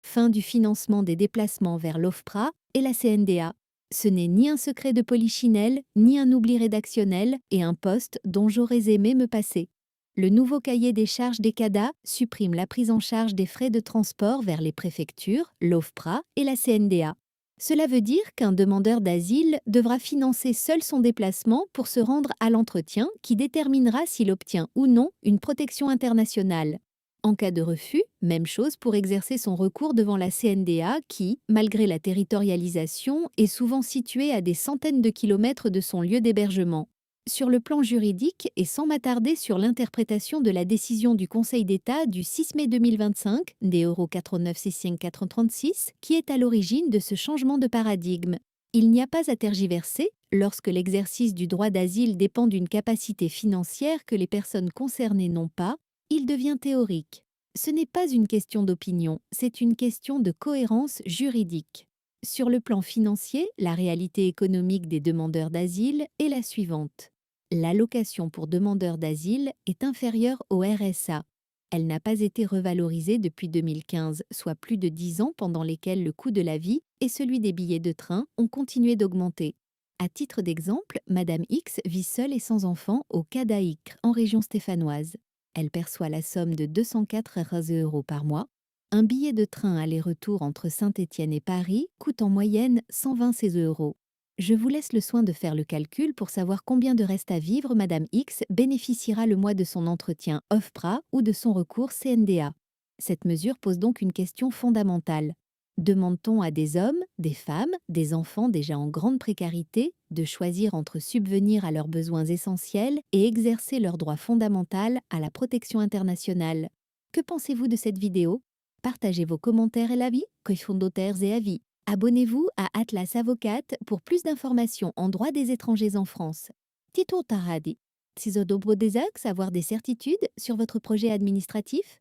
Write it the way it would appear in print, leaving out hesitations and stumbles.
fin du financement des déplacements vers l'OFPRA et la CNDA. Ce n'est ni un secret de polichinelle, ni un oubli rédactionnel et un poste dont j'aurais aimé me passer. Le nouveau cahier des charges des CADA supprime la prise en charge des frais de transport vers les préfectures, l'OFPRA et la CNDA. Cela veut dire qu'un demandeur d'asile devra financer seul son déplacement pour se rendre à l'entretien qui déterminera s'il obtient ou non une protection internationale. En cas de refus, même chose pour exercer son recours devant la CNDA qui, malgré la territorialisation, est souvent située à des centaines de kilomètres de son lieu d'hébergement. Sur le plan juridique, et sans m'attarder sur l'interprétation de la décision du Conseil d'État du 6 mai 2025, des Euro 496 qui est à l'origine de ce changement de paradigme. Il n'y a pas à tergiverser, lorsque l'exercice du droit d'asile dépend d'une capacité financière que les personnes concernées n'ont pas, il devient théorique. Ce n'est pas une question d'opinion, c'est une question de cohérence juridique. Sur le plan financier, la réalité économique des demandeurs d'asile est la suivante. L'allocation pour demandeurs d'asile est inférieure au RSA. Elle n'a pas été revalorisée depuis 2015, soit plus de 10 ans pendant lesquels le coût de la vie et celui des billets de train ont continué d'augmenter. À titre d'exemple, Madame X vit seule et sans enfant au Cadaïcre, en région stéphanoise. Elle perçoit la somme de 204 € par mois. Un billet de train aller-retour entre Saint-Étienne et Paris coûte en moyenne 120 €. Je vous laisse le soin de faire le calcul pour savoir combien de reste à vivre Madame X bénéficiera le mois de son entretien OFPRA ou de son recours CNDA. Cette mesure pose donc une question fondamentale. Demande-t-on à des hommes, des femmes, des enfants déjà en grande précarité de choisir entre subvenir à leurs besoins essentiels et exercer leur droit fondamental à la protection internationale? Que pensez-vous de cette vidéo? Partagez vos commentaires et l'avis, cofondateurs et avis. Abonnez-vous à Atlas Avocate pour plus d'informations en droit des étrangers en France. Tito Taradi. Si vous avez des avoir des certitudes sur votre projet administratif?